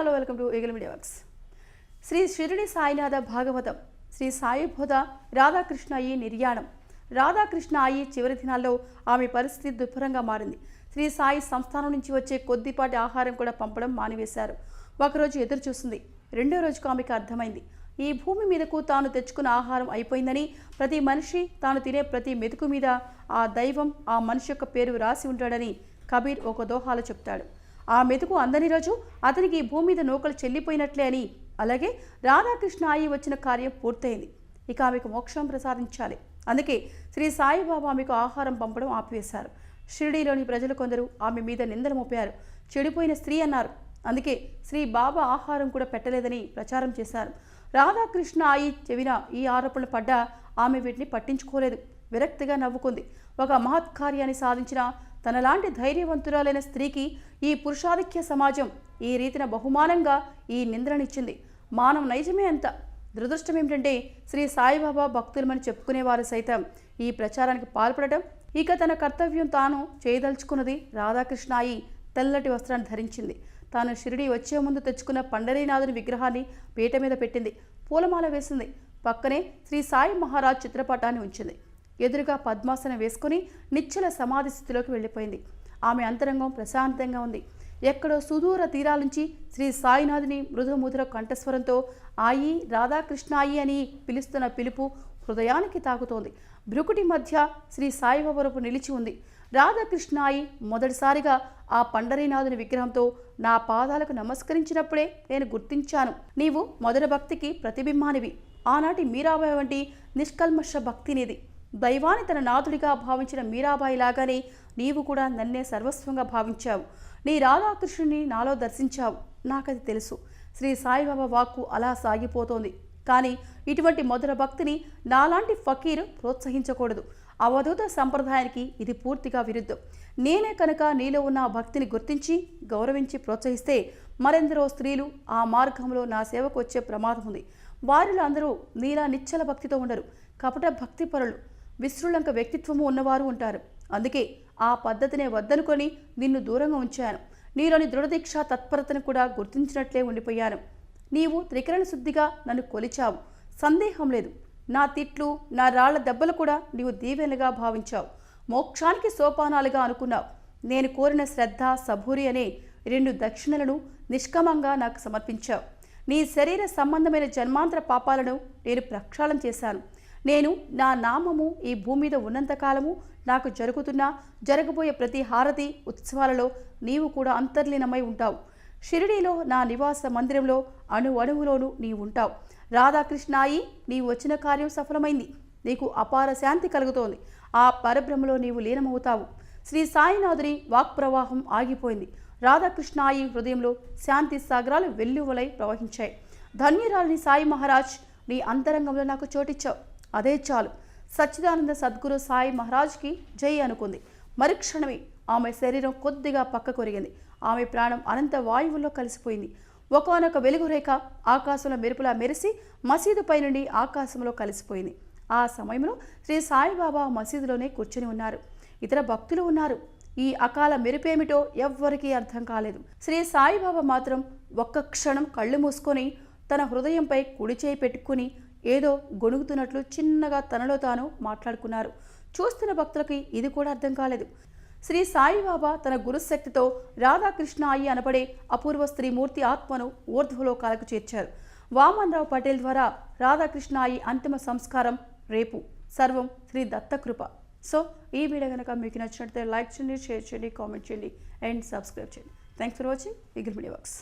Hello welcome to Eagle Media Works. Shri Shirdi Sainatha Bhagavatam. Shri Sai బోధ రాధాకృష్ణ అయ్యి నిర్యాణం. రాధాకృష్ణ అయ్యి చివరి దినాల్లో ఆమె పరిస్థితి దుర్భరంగా మారింది. శ్రీ సాయి సంస్థానం నుంచి వచ్చే కొద్దిపాటి ఆహారం కూడా పంపడం మానివేశారు. ఒకరోజు ఎదురు చూస్తుంది. రెండో రోజుకు ఆమెకు అర్థమైంది, ఈ భూమి మీదకు తాను తెచ్చుకున్న ఆహారం అయిపోయిందని. ప్రతి మనిషి తాను తినే ప్రతి మెతుకు మీద ఆ దైవం, ఆ మనిషి యొక్క పేరు రాసి ఉంటాడని కబీర్ ఒక దోహాలో చెప్తాడు. ఆ మెతుకు అందని రోజు అతనికి ఈ భూమి మీద నూకలు చెల్లిపోయినట్లే అని. అలాగే రాధాకృష్ణ అయ్యి వచ్చిన కార్యం పూర్తయింది. ఇక ఆమెకు మోక్షం ప్రసాదించాలి. అందుకే శ్రీ సాయిబాబా ఆమెకు ఆహారం పంపడం ఆపివేశారు. షిరిడీలోని ప్రజలు కొందరు ఆమె మీద నిందలు మోపారు. చెడిపోయిన స్త్రీ అన్నారు. అందుకే శ్రీ బాబా ఆహారం కూడా పెట్టలేదని ప్రచారం చేశారు. రాధాకృష్ణ అయ్యి చెవిన ఈ ఆరోపణలు పడ్డా ఆమె వీటిని పట్టించుకోలేదు. విరక్తిగా నవ్వుకుంది. ఒక మహత్కార్యాన్ని సాధించిన తనలాంటి ధైర్యవంతురాలైన స్త్రీకి ఈ పురుషాధిక్య సమాజం ఈ రీతిన బహుమానంగా ఈ నిందలనిచ్చింది. మానవ నైజమే అంత. దురదృష్టం ఏమిటంటే శ్రీ సాయిబాబా భక్తులమని చెప్పుకునేవారు సైతం ఈ ప్రచారానికి పాల్పడటం. ఇక తన కర్తవ్యం తాను చేయదలుచుకున్నది. రాధాకృష్ణ అయ్యి తెల్లటి వస్త్రాన్ని ధరించింది. తాను షిరిడి వచ్చే ముందు తెచ్చుకున్న పండరీనాథుని విగ్రహాన్ని పీట మీద పెట్టింది. పూలమాల వేసింది. పక్కనే శ్రీ సాయి మహారాజ్ చిత్రపటాన్ని ఉంచింది. ఎదురుగా పద్మాసనం వేసుకుని నిశ్చల సమాధి స్థితిలోకి వెళ్ళిపోయింది. ఆమె అంతరంగం ప్రశాంతంగా ఉంది. ఎక్కడో సుదూర తీరాల నుంచి శ్రీ సాయినాథుని మృదుమధుర కంఠస్వరంతో ఆయి, రాధాకృష్ణ అయ్యి అని పిలుస్తున్న పిలుపు హృదయానికి తాకుతోంది. భృకుటి మధ్య శ్రీ సాయిబాబా నిలిచి ఉంది. రాధాకృష్ణ అయ్యి మొదటిసారిగా ఆ పండరీనాథుని విగ్రహంతో నా పాదాలకు నమస్కరించినప్పుడే నేను గుర్తించాను, నీవు మొదటి భక్తికి ప్రతిబింబానివి. ఆనాటి మీరాబాయి వంటి నిష్కల్మష భక్తినిది. దైవాన్ని తన నాథుడిగా భావించిన మీరాబాయి లాగానే నీవు కూడా నన్నే సర్వస్వంగా భావించావు. నీ రాధాకృష్ణుని నాలో దర్శించావు. నాకది తెలుసు. శ్రీ సాయిబాబా వాక్కు అలా సాగిపోతోంది. కానీ ఇటువంటి మధుర భక్తిని నాలాంటి ఫకీరు ప్రోత్సహించకూడదు. అవధూత సంప్రదాయానికి ఇది పూర్తిగా విరుద్ధం. నేనే కనుక నీలో ఉన్న భక్తిని గుర్తించి గౌరవించి ప్రోత్సహిస్తే మరెందరో స్త్రీలు ఆ మార్గంలో నా సేవకు వచ్చే ప్రమాదం ఉంది. వారిలో అందరూ నీలా నిశ్చల భక్తితో ఉండరు. కపట భక్తి పరులు, విశృంఖల వ్యక్తిత్వము ఉన్నవారు ఉంటారు. అందుకే ఆ పద్ధతినే వద్దనుకొని నిన్ను దూరంగా ఉంచాను. నీలోని దృఢదీక్ష తత్పరతను కూడా గుర్తించినట్లే ఉండిపోయాను. నీవు త్రికరణ శుద్ధిగా నన్ను కొలిచావు, సందేహం లేదు. నా తిట్లు, నా రాళ్ల దెబ్బలు కూడా నీవు దీవెనలుగా భావించావు. మోక్షానికి సోపానాలుగా అనుకున్నావు. నేను కోరిన శ్రద్ధ, సబూరి అనే 2 దక్షిణలను నిష్కామంగా నాకు సమర్పించావు. నీ శరీర సంబంధమైన జన్మాంతర పాపాలను నేను ప్రక్షాళన చేశాను. నేను నా నామము ఈ భూమి మీద ఉన్నంతకాలము నాకు జరగబోయే ప్రతి హారతి ఉత్సవాలలో నీవు కూడా అంతర్లీనమై ఉంటావు. షిరిడీలో నా నివాస మందిరంలో అణువులోనూ నీవు ఉంటావు. రాధాకృష్ణ అయ్యి నీవు వచ్చిన కార్యం సఫలమైంది. నీకు అపార శాంతి కలుగుతోంది. ఆ పరబ్రహ్మలో నీవు లీనమవుతావు. శ్రీ సాయినాథుని వాక్ప్రవాహం ఆగిపోయింది. రాధాకృష్ణ అయ్యి హృదయంలో శాంతి సాగరాలు వెల్లువలై ప్రవహించాయి. ధన్యురాలిని సాయి మహారాజ్, నీ అంతరంగంలో నాకు చోటిచ్చావు. అదే చాలు. సచ్చిదానంద సద్గురు సాయి మహారాజ్కి జై అనుకుంది. మరుక్షణమే ఆమె శరీరం కొద్దిగా పక్కకొరిగింది. ఆమె ప్రాణం అనంత వాయువుల్లో కలిసిపోయింది. ఒకనొక వెలుగు రేఖ ఆకాశంలో మెరుపులా మెరిసి మసీదుపై నుండి ఆకాశంలో కలిసిపోయింది. ఆ సమయంలో శ్రీ సాయిబాబా మసీదులోనే కూర్చొని ఉన్నారు. ఇతర భక్తులు ఉన్నారు. ఈ అకాల మెరుపేమిటో ఎవ్వరికీ అర్థం కాలేదు. శ్రీ సాయిబాబా మాత్రం ఒక్క క్షణం కళ్ళు మూసుకొని తన హృదయంపై కుడి చేయి పెట్టుకుని ఏదో గొణుగుతున్నట్లు చిన్నగా తనలో తాను మాట్లాడుకున్నారు. చూస్తున్న భక్తులకి ఇది కూడా అర్థం కాలేదు. శ్రీ సాయిబాబా తన గురుశక్తితో రాధాకృష్ణ అయ్యి అనబడే అపూర్వ స్త్రీమూర్తి ఆత్మను ఊర్ధ్వలోకాలకు చేర్చారు. వామన్ రావు పటేల్ ద్వారా రాధాకృష్ణ అయ్యి అంతిమ సంస్కారం రేపు. సర్వం శ్రీ దత్తకృప. సో ఈ వీడియో కనుక మీకు నచ్చినట్లయితే లైక్ చేయండి, షేర్ చేయండి, కామెంట్ చేయండి అండ్ సబ్స్క్రైబ్ చేయండి. Thanks for watching eagle Media works.